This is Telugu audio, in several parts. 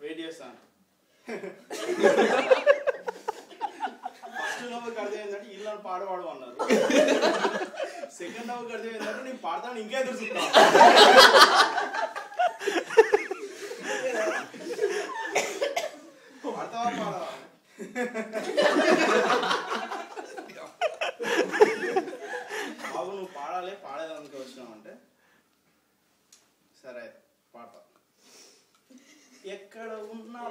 వెయిట్ చేస్తాను. ఫస్ట్ నవ్వుకి అర్థమైందంటే ఇల్లు పాడవాడు అన్నారు. సెకండ్ నవ్వుకి అర్థమైందంటే నేను పాడతాను ఇంకా ఎదురు చూస్తాను. పాడతావా పాడవా? బాబు నువ్వు పాడాలి, పాడేదానికి వచ్చినావు అంటే సరే పాడతా. ఎక్కడ ఉన్నా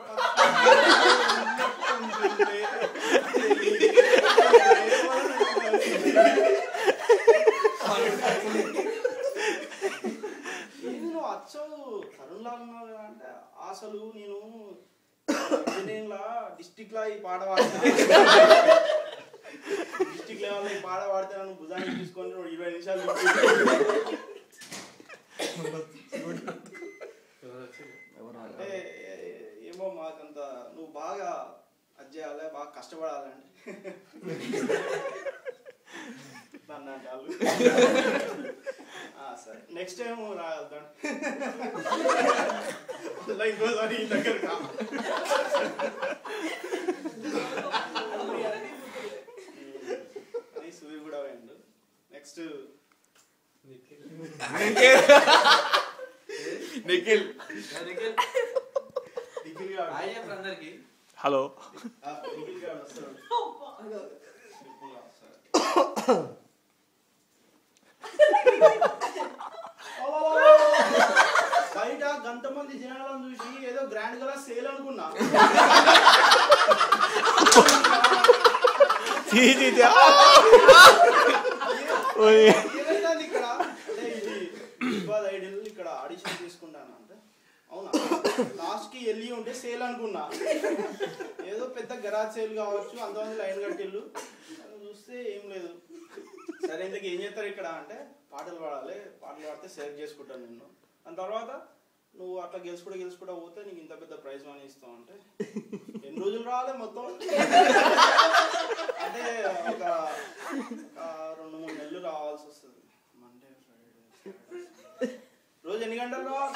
నేను అచ్చవు తరుణ్ లాగా ఉన్నావు కదా అంటే అసలు నేను ఇంజనీరింగ్ లా డిస్టిక్ లా ఈ పాట పాడితే డిస్టిక్ లెవెల్ ఈ పాట పాడితే నన్ను భుజాన్ని తీసుకొని 20 నిమిషాలు అంటే ఏమో మాకంత నువ్వు బాగా అది చేయాలి, బాగా కష్టపడాలండి నన్ను అంటే వాళ్ళు. సరే నెక్స్ట్ టైం రాగలుగుతాను ఇంకోసారి ఈ దగ్గర అని సూర్యుడు కూడా పోయిండు. నెక్స్ట్ నిఖిల్ అందరికి హలో. నిఖిల్ గారు వస్తాడు. బయట గంతమంది జనాలను చూసి ఏదో గ్రాండ్ గా సేల్ అనుకున్నా. ఏమైంది ఇక్కడ అంటే ఇది ఇవాళ ఐడియల్ ఇక్కడ ఆడిషన్ తీసుకుంటాను అంటే అవునా లాస్ట్ కి వెళ్ళి ఉంటే సేల్ అనుకున్నా. ఏదో పెద్ద గరాజ్ సేల్ కావచ్చు, అంతమంది లైన్ కట్టిల్లు చూస్తే ఏం లేదు. సరే ఇంతకు ఏం చేస్తారు ఇక్కడ అంటే పాటలు పాడాలి, పాటలు పాడితే సెలెక్ట్ చేసుకుంటాను నిన్ను. దాని తర్వాత నువ్వు అట్లా గెలుచుకుంటా పోతే నీకు ఇంత పెద్ద ప్రైజ్ మనీ ఇస్తావు అంటే ఎన్ని రోజులు రావాలి మొత్తం అంటే ఒక 2-3 నెలలు రావాల్సి వస్తుంది. మండే ఫ్రైడే రోజు ఎన్ని గంటలు రావాలి?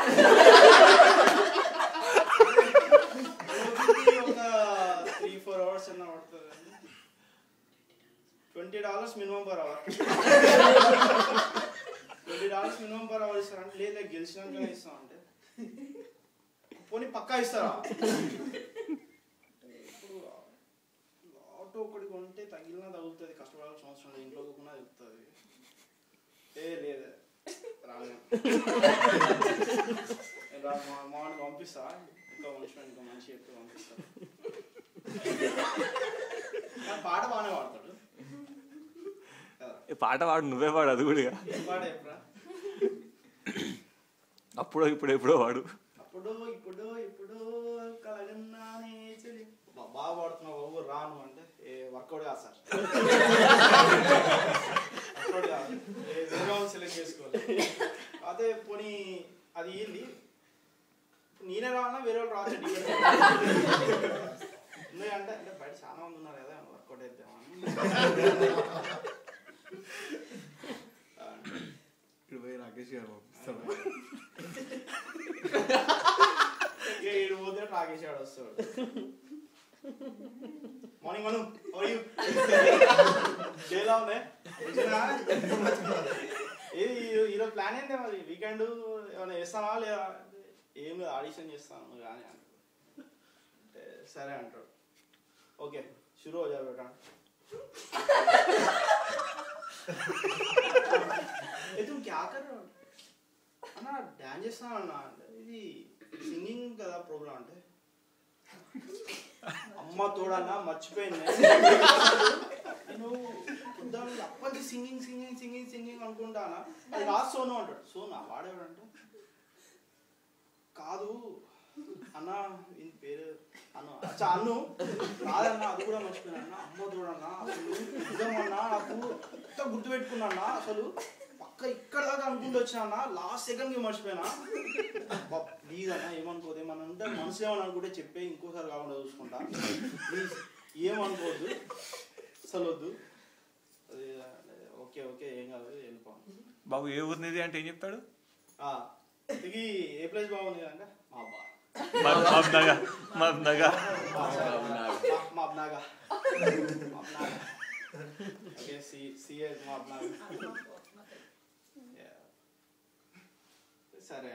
ఒక 3-4 అవర్స్ అన్నా పడుతుంది. $20 minimum per hour. $20 minimum per hour ఇస్తారంటే లేదా గెలిచినాక ఇస్తాం అంటే పోనీ పక్కా ఇస్తారా? ఇప్పుడు ఆటో ఒకటి కొంటే తగిలినా తగులుతుంది, కష్టపడాల్సిన అవసరం లేదు, ఇంట్లో కూడా తెలుస్తుంది. లేదు రాని పంపిస్తా, ఇంకో మంచి ఎక్కువ పంపిస్తా. పాట బాగానే పాడతాడు. పాట పాడు, నువ్వే పాడు. అది కూడా పాట ఎప్పుడా? అప్పుడు ఎప్పుడో వాడు. ఇప్పుడు కలగన్నానే చెలి బాగా పాడుతున్నావు బాబు రాను అంటే వర్కౌట్ కాదు సార్. వర్కౌట్ కాదు, వేరే వాళ్ళు సెలెక్ట్ చేసుకోవాలి. అదే పోనీ అది ఏంది నేనే రానా వేరే వాళ్ళు రావచ్చు అంటే అంటే బయట చాలా మంది ఉన్నారు కదా వర్కౌట్ అయిద్దామని. రాకేష్ గారు ఏడు పోతే రాకేష్ గారు వస్తాడు. మార్నింగ్ మనం డేలా ఉన్నాయి ఈరోజు ప్లాన్ ఏంటి మరి? వీకెండ్ ఏమైనా చేస్తానా లేదా? ఏం లేదు ఆడిషన్ చేస్తాను కానీ అంటే సరే అంటాడు. ఓకే షురూ हो जाओ बेटा. तुम क्या कर रहे हो అన్నా? డాన్స్ చేస్తాను అన్నా. ఇది సింగింగ్ కదా ప్రోగ్రామ్ అంటే అమ్మ తోడన్నా మర్చిపోయింది నేను అప్పటి సింగింగ్ అనుకుంటానా. అది లాస్ట్ సోను అంటాడు. సోనా వాడేవాడంటే కాదు అన్న ఈయన పేరు అన్న అన్ను కాదన్నా, అది కూడా మర్చిపోయినా అన్న. అమ్మ తోడన్నా అసలు నిజమన్నా నాకు ఎంత గుర్తుపెట్టుకున్నా అసలు పక్క ఇక్కడ దాకా అనుకుంటూ వచ్చినా లాస్ట్ సెకండ్కి మర్చిపోయినా. ప్లీజ్ అన్న ఏమనుకోదు, ఏమన్నా ఉంటే మనసు ఏమని అనుకుంటే చెప్పే, ఇంకోసారి కాకుండా చూసుకుంటా ప్లీజ్ ఏమనుకోవద్దు అసలు వద్దు. అది ఓకే ఏం కాదు వెళ్ళిపోను. బాబు ఏ ఊరినిది అంటే ఏం చెప్తాడు? ఇది ఏ ప్లేస్ బాగుంది అంటే మా బా Mabnaga. Okay, see as Mabnaga. Yeah. సరే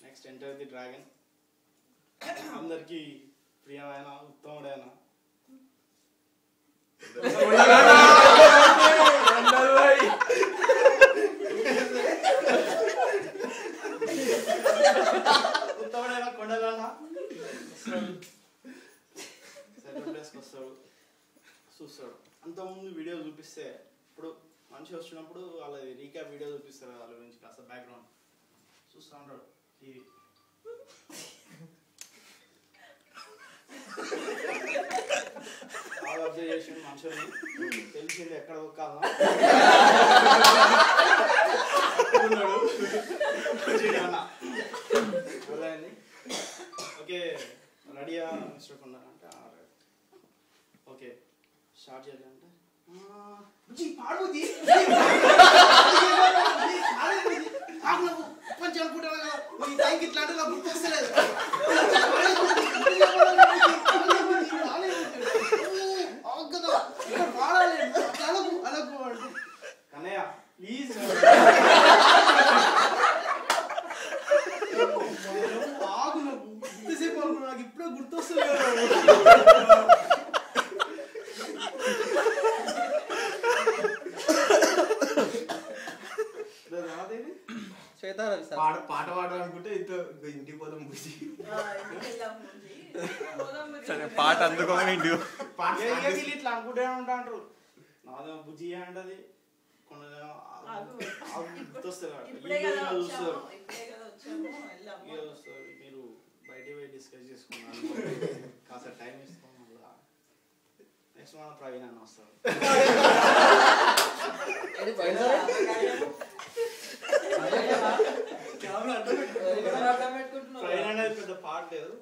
నెక్స్ట్ ఎంటర్ ది డ్రాగన్. అందరికి ప్రియమైన ఉత్తముడైన ఉత్తముడైన కొండలన్న సెకండ్ ప్లేస్కి వస్తాడు, చూస్తాడు. అంతకుముందు వీడియో చూపిస్తే ఇప్పుడు మనిషి వచ్చినప్పుడు వాళ్ళది రీక్యాప్ వీడియో చూపిస్తారు, వాళ్ళ గురించి కాస్త బ్యాక్గ్రౌండ్ చూస్తూ ఉంటాడు టీవీ. బాగా అబ్జర్వ్ చేసిండు మనుషుల్ని, తెలిసింది ఎక్కడ ఒక్కాలన్నా ఓకే రెడీయా మిస్టర్ కొండ అంటే ఓకే స్టార్ట్ చేయాలి అంటే పాడుబుద్ది పంచి అనుకుంటాను కదా ఈ టైంకి ఇట్లా అంటే నాకు గుర్తొస్తలేదు. పాడాలి అలకు అలకు అంటే కన్నయ్య ప్లీజ్ ఆగు, నాకు ఇంతసేపు అనుకున్నా, నాకు ఇప్పుడే గుర్తొస్తలేదు. పాట పాడాలనుకుంటే ఇంటికి పోదాం బుజ్జి. సరే పాట అందుకోగానే ఇంటికి ఇట్లా అనుకుంటే ఉంటారు. నాదేమో బుజ్జి అంటది, మీరు బయట పోయి డిస్కస్ చేసుకున్నారు, కాస్త టైం ఇస్తాం. మళ్ళా నెక్స్ట్ మన ప్రవీణ్ అన్న వస్తారు. ప్రవీణ్ అనేది పెద్ద పాట లేదు,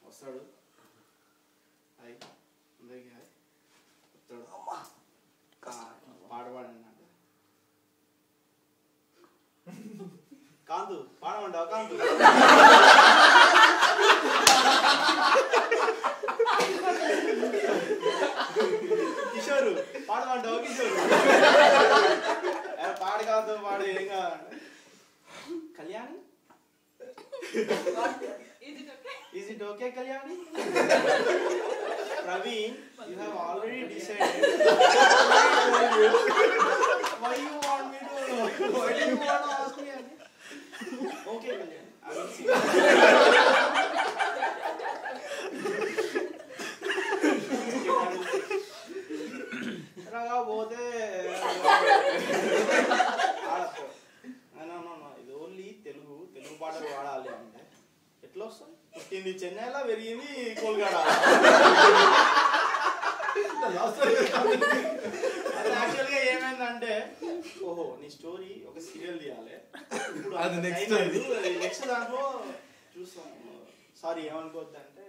వస్తాడు. హాయ్ అందరికి హాయ్ వస్తాడు. పాట పాడండి అంటే కాంతు పాడమంటావు కాంతు కిషోరు పాడమంటావు కిషోరు పాడు కాంతు పాడు ఏం కాదంటే Kalyani Is it okay, Kalyani? Praveen, you have already decided. Why you want me to? Why do you want to ask me again? Okay, Kalyani, I will see. Raga bote. No. ఇది ఓన్లీ తెలుగు పాటలు వాడాలి అంటే ఎట్లా వస్తుంది? పుట్టింది చెన్నైలో, పెరిగింది కోల్కతా. అది యాక్చువల్గా ఏమైందంటే, ఓహో నీ స్టోరీ ఒక సీరియల్ తీయాలి, ఇప్పుడు నెక్స్ట్ దాంట్లో చూస్తాం. సారీ ఏమనుకోవద్దు అంటే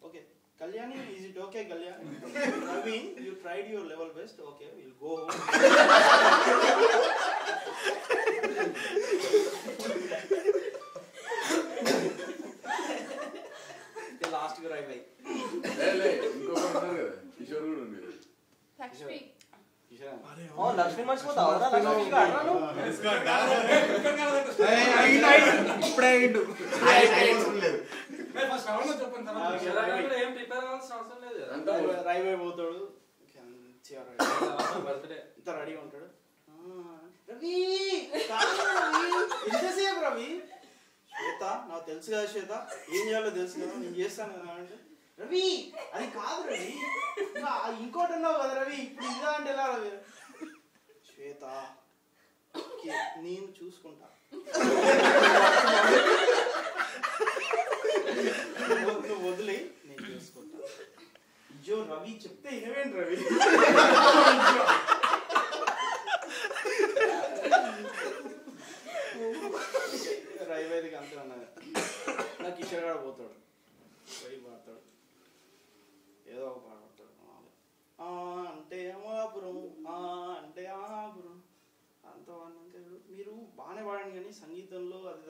okay Kalyani, is it okay Kalyani? Naveen, you tried your level best, okay will go home. Last గా రైవ్ అయ్యి లక్ష్మి మర్చిపోతావు రైవ్ అయిపోతాడు, ఇంత రెడీగా ఉంటాడు. రవి ఎంతసేపు రవి? శ్వేత నాకు తెలుసు కదా, శ్వేత ఏం చేయాలో తెలుసు కదా, నేను చేస్తాను కదా అంటే రవి అది కాదు రవి, ఇంకోటి అన్నావు కదా రవి, ఇప్పుడు ఇదా అంటే ఎలా రవి? శ్వేత నేను చూసుకుంటా, నువ్వు వదిలే నేను చూసుకుంటా. అయ్యో రవి చెప్తే ఇనవేంటి రవి? రైవేదికి అంతే ఉన్నది. నాకు కిషోర్ గారు పోతాడు, పోయి పాడతాడు, ఏదో ఒక పాట పాడతాడు. అంటే అమాపురం అంటే అమాపురం అంత మీరు బాగానే పాడండి, కానీ సంగీతంలో అది